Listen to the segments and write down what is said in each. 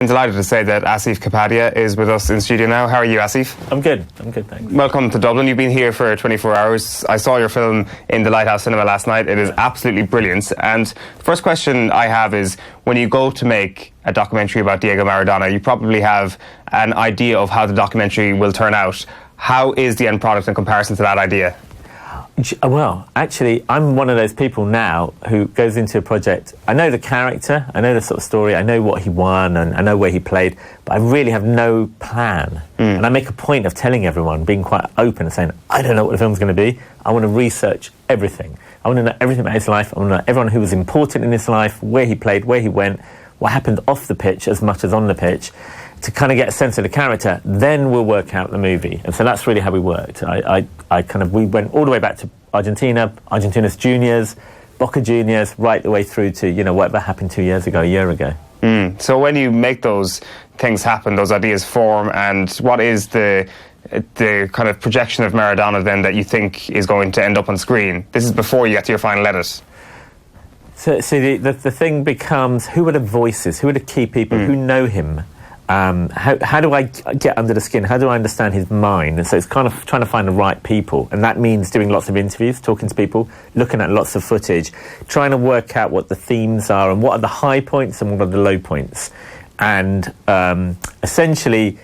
I'm delighted to say that Asif Kapadia is with us in studio now. How are you, Asif? I'm good, thanks. Welcome to Dublin. You've been here for 24 hours. I saw your film in the Lighthouse Cinema last night. It is absolutely brilliant. And the first question I have is, when you go to make a documentary about Diego Maradona, you probably have an idea of how the documentary will turn out. How is the end product in comparison to that idea? Well, actually, I'm one of those people now who goes into a project. I know the character, I know the sort of story, I know what he won, and I know where he played, but I really have no plan. And I make a point of telling everyone, being quite open and saying, I don't know what the film's going to be. I want to research everything. I want to know everything about his life. I want to know everyone who was important in his life, where he played, where he went, what happened off the pitch as much as on the pitch, to kind of get a sense of the character. Then we'll work out the movie. And so that's really how we worked. We went all the way back to Argentina, Argentina's juniors, Boca Juniors, right the way through to, whatever happened 2 years ago, a year ago. So when you make those things happen, those ideas form, and what is the kind of projection of Maradona then that you think is going to end up on screen? This is before you get to your final edit. So the thing becomes, who are the voices? Who are the key people? Who know him? How do I get under the skin? How do I understand his mind? And so it's kind of trying to find the right people. And that means doing lots of interviews, talking to people, looking at lots of footage, trying to work out what the themes are and what are the high points and what are the low points. And essentially,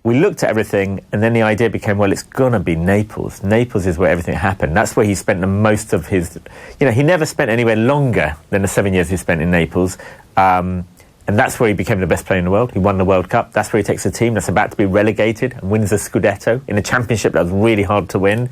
we looked at everything, and then the idea became, well, it's going to be Naples. Naples is where everything happened. That's where he spent the most of his... he never spent anywhere longer than the 7 years he spent in Naples. And that's where he became the best player in the world. He won the World Cup. That's where he takes a team that's about to be relegated and wins the Scudetto in a championship that was really hard to win.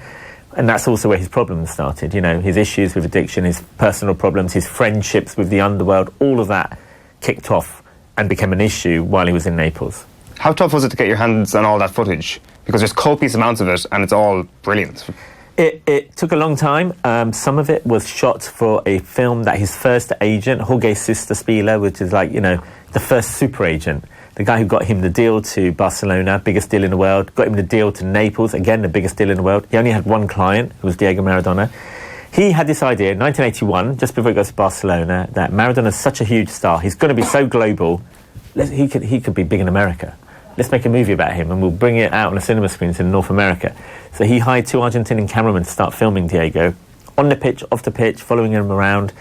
And that's also where his problems started. His issues with addiction, his personal problems, his friendships with the underworld, all of that kicked off and became an issue while he was in Naples. How tough was it to get your hands on all that footage? Because there's copious amounts of it, and it's all brilliant. It took a long time. Some of it was shot for a film that his first agent, Jorge Sister-Spieler, which is the first super agent, the guy who got him the deal to Barcelona, biggest deal in the world, got him the deal to Naples, again, the biggest deal in the world. He only had one client, who was Diego Maradona. He had this idea in 1981, just before he goes to Barcelona, that Maradona's such a huge star, he's going to be so global, he could be big in America. Let's make a movie about him, and we'll bring it out on the cinema screens in North America. So he hired 2 Argentinian cameramen to start filming Diego, on the pitch, off the pitch, following him around.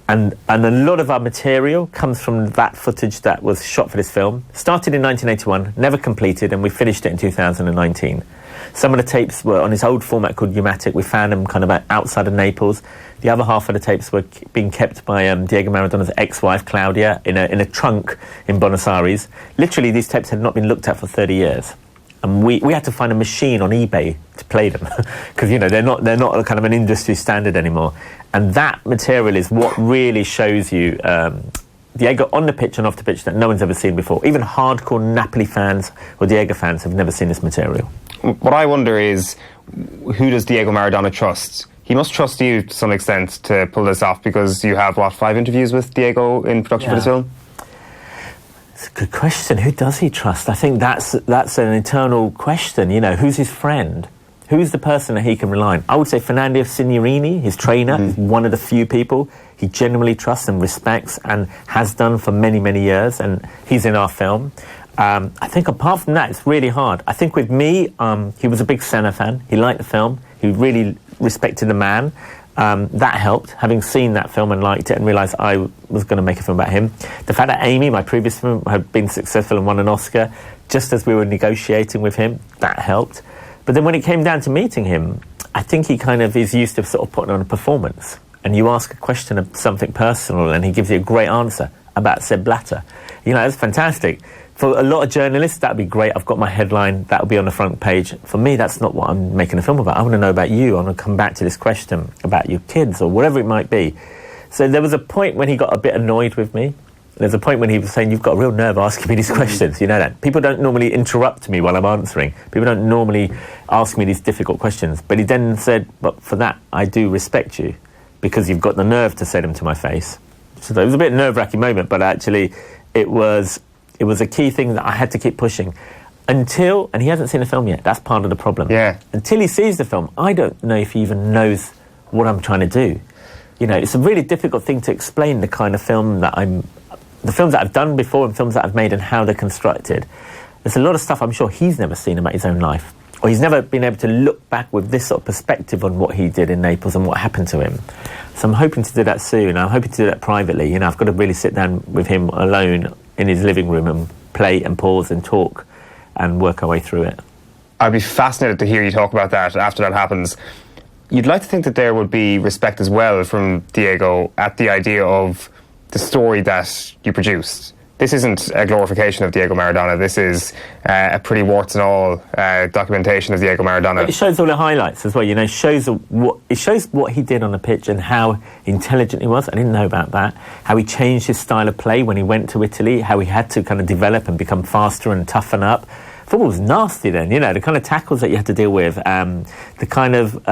And a lot of our material comes from that footage that was shot for this film. Started in 1981, never completed, and we finished it in 2019. Some of the tapes were on this old format called U-matic. We found them kind of outside of Naples. The other half of the tapes were being kept by Diego Maradona's ex-wife, Claudia, in a trunk in Buenos Aires. Literally, these tapes had not been looked at for 30 years. And we had to find a machine on eBay to play them because, they're not a kind of an industry standard anymore. And that material is what really shows you Diego on the pitch and off the pitch that no one's ever seen before. Even hardcore Napoli fans or Diego fans have never seen this material. What I wonder is, who does Diego Maradona trust? He must trust you to some extent to pull this off, because you have, 5 interviews with Diego in production for this film? It's a good question. Who does he trust? I think that's an eternal question. Who's his friend? Who's the person that he can rely on? I would say Fernando Signorini, his trainer, is one of the few people he genuinely trusts and respects and has done for many, many years, and he's in our film. I think apart from that, it's really hard. I think with me, he was a big Senna fan. He liked the film. He really respected the man. That helped, having seen that film and liked it and realised I was going to make a film about him. The fact that Amy, my previous film, had been successful and won an Oscar, just as we were negotiating with him, that helped. But then when it came down to meeting him, I think he kind of is used to sort of putting on a performance. And you ask a question of something personal and he gives you a great answer about Sepp Blatter. That's fantastic. For a lot of journalists, that'd be great. I've got my headline, that'll be on the front page. For me, that's not what I'm making a film about. I want to know about you. I want to come back to this question about your kids or whatever it might be. So there was a point when he got a bit annoyed with me. There's a point when he was saying, you've got a real nerve asking me these questions, that. People don't normally interrupt me while I'm answering. People don't normally ask me these difficult questions. But he then said, but for that, I do respect you, because you've got the nerve to say them to my face. So it was a bit nerve-wracking moment, but actually it was a key thing that I had to keep pushing. Until, and he hasn't seen the film yet, that's part of the problem. Yeah. Until he sees the film, I don't know if he even knows what I'm trying to do. It's a really difficult thing to explain, the kind of film that I'm the films that I've done before and films that I've made and how they're constructed, there's a lot of stuff I'm sure he's never seen about his own life. Or he's never been able to look back with this sort of perspective on what he did in Naples and what happened to him. So I'm hoping to do that soon. I'm hoping to do that privately. You know, I've got to really sit down with him alone in his living room and play and pause and talk and work our way through it. I'd be fascinated to hear you talk about that after that happens. You'd like to think that there would be respect as well from Diego at the idea of the story that you produced. This isn't a glorification of Diego Maradona. This is a pretty warts and all documentation of Diego Maradona. It shows all the highlights as well. You know, it shows what he did on the pitch and how intelligent he was. I didn't know about that. How he changed his style of play when he went to Italy. How he had to kind of develop and become faster and toughen up. Football was nasty then. You know, the kind of tackles that you had to deal with. The kind of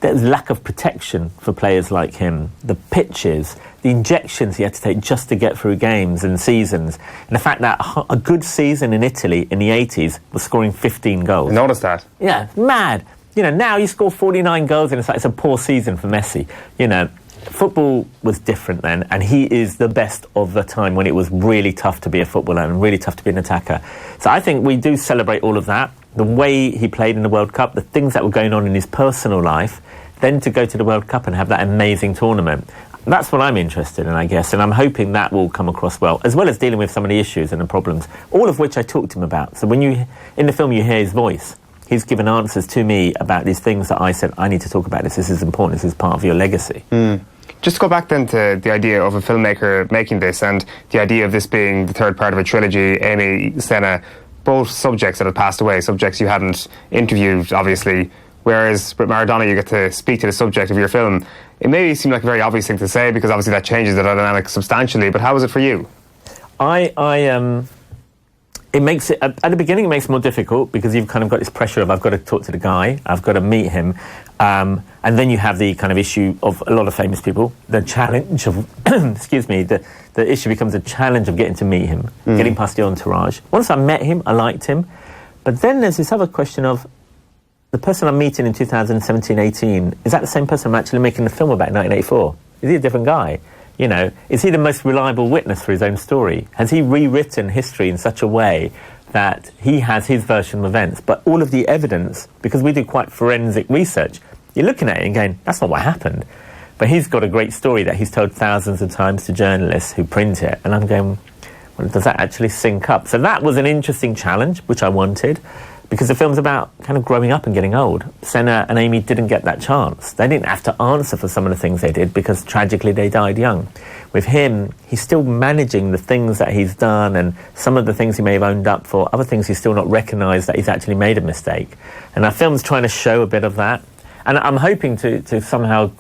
there's lack of protection for players like him. The pitches, the injections he had to take just to get through games and seasons. And the fact that a good season in Italy in the 80s was scoring 15 goals. I noticed that. Yeah, mad. You know, now you score 49 goals and it's like it's a poor season for Messi. You know, football was different then, and he is the best of the time when it was really tough to be a footballer and really tough to be an attacker. So I think we do celebrate all of that. The way he played in the World Cup, the things that were going on in his personal life, then to go to the World Cup and have that amazing tournament. That's what I'm interested in, I guess, and I'm hoping that will come across well, as well as dealing with some of the issues and the problems, all of which I talked to him about. So when you, in the film, you hear his voice, he's given answers to me about these things that I said, I need to talk about this is important, this is part of your legacy. Just to go back then to the idea of a filmmaker making this and the idea of this being the third part of a trilogy, Amy, Senna, both subjects that had passed away, subjects you hadn't interviewed, obviously, whereas with Maradona you get to speak to the subject of your film. It may seem like a very obvious thing to say because obviously that changes the dynamic substantially, but how was it for you? It makes it, at the beginning it makes it more difficult because you've kind of got this pressure of I've got to talk to the guy, I've got to meet him, and then you have the kind of issue of a lot of famous people, the challenge of, excuse me, the issue becomes a challenge of getting to meet him, getting past the entourage. Once I met him, I liked him, but then there's this other question of, the person I'm meeting in 2017-18, is that the same person I'm actually making the film about in 1984? Is he a different guy? You know, is he the most reliable witness for his own story? Has he rewritten history in such a way that he has his version of events, but all of the evidence, because we do quite forensic research, you're looking at it and going, that's not what happened. But he's got a great story that he's told thousands of times to journalists who print it, and I'm going, well, does that actually sync up? So that was an interesting challenge, which I wanted, because the film's about kind of growing up and getting old. Senna and Amy didn't get that chance. They didn't have to answer for some of the things they did because tragically they died young. With him, he's still managing the things that he's done, and some of the things he may have owned up for, other things he's still not recognised that he's actually made a mistake. And our film's trying to show a bit of that. And I'm hoping to somehow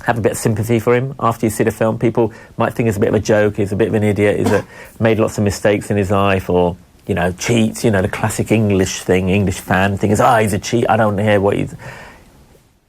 have a bit of sympathy for him after you see the film. People might think it's a bit of a joke, he's a bit of an idiot, he's made lots of mistakes in his life, or you know, cheats, you know, the classic English thing, English fan thing is, he's a cheat, I don't hear what he's...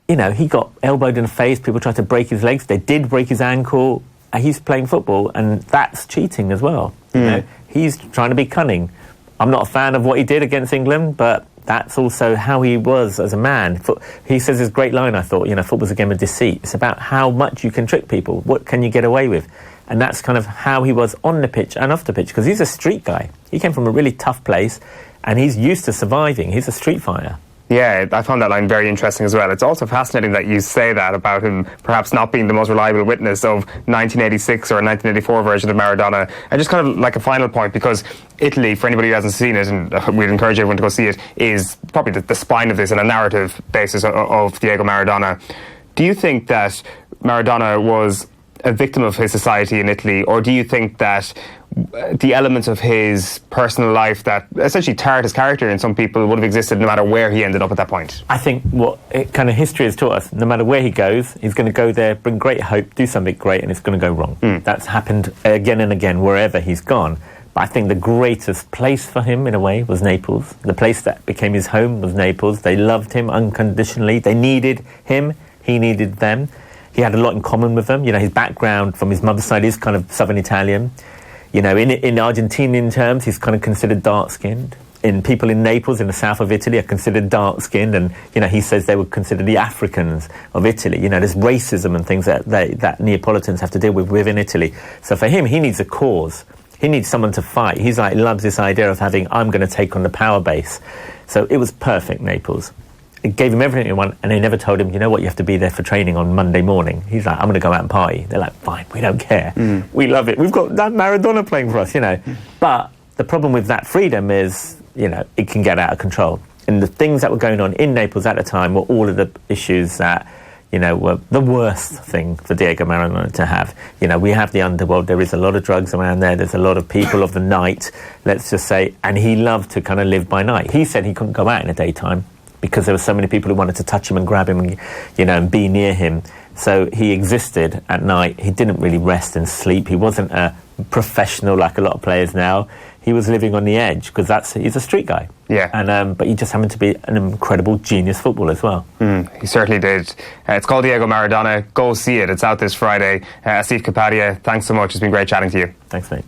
You know, he got elbowed in the face, people tried to break his legs, they did break his ankle, he's playing football, and that's cheating as well. You know, he's trying to be cunning. I'm not a fan of what he did against England, but that's also how he was as a man. He says this great line, I thought, you know, football's a game of deceit. It's about how much you can trick people, what can you get away with? And that's kind of how he was on the pitch and off the pitch, because he's a street guy. He came from a really tough place, and he's used to surviving. He's a street fighter. Yeah, I found that line very interesting as well. It's also fascinating that you say that about him perhaps not being the most reliable witness of 1986 or a 1984 version of Maradona. And just kind of like a final point, because Italy, for anybody who hasn't seen it, and we'd encourage everyone to go see it, is probably the spine of this and a narrative basis of Diego Maradona. Do you think that Maradona was a victim of his society in Italy, or do you think that the elements of his personal life that essentially tarred his character in some people would have existed no matter where he ended up at that point? I think what kind of history has taught us, no matter where he goes, he's going to go there, bring great hope, do something great, and it's going to go wrong. That's happened again and again wherever he's gone. But I think the greatest place for him, in a way, was Naples. The place that became his home was Naples. They loved him unconditionally. They needed him. He needed them. He had a lot in common with them. You know, his background from his mother's side is kind of Southern Italian. You know, in Argentinian terms, he's kind of considered dark-skinned. people in Naples, in the south of Italy, are considered dark-skinned, and he says they would consider the Africans of Italy. There's racism and things that Neapolitans have to deal with within Italy. So for him, he needs a cause. He needs someone to fight. He's loves this idea of having, I'm going to take on the power base. So it was perfect, Naples. It gave him everything he wanted, and they never told him, you know what, you have to be there for training on Monday morning. He's like, I'm going to go out and party. They're like, fine, we don't care. We love it. We've got that Maradona playing for us, But the problem with that freedom is, it can get out of control. And the things that were going on in Naples at the time were all of the issues that, were the worst thing for Diego Maradona to have. We have the underworld. There is a lot of drugs around there. There's a lot of people of the night, let's just say. And he loved to kind of live by night. He said he couldn't go out in the daytime because there were so many people who wanted to touch him and grab him and, and be near him. So he existed at night. He didn't really rest and sleep. He wasn't a professional like a lot of players now. He was living on the edge because he's a street guy. Yeah. And but he just happened to be an incredible genius footballer as well. He certainly did. It's called Diego Maradona. Go see it. It's out this Friday. Asif Kapadia, thanks so much. It's been great chatting to you. Thanks, mate.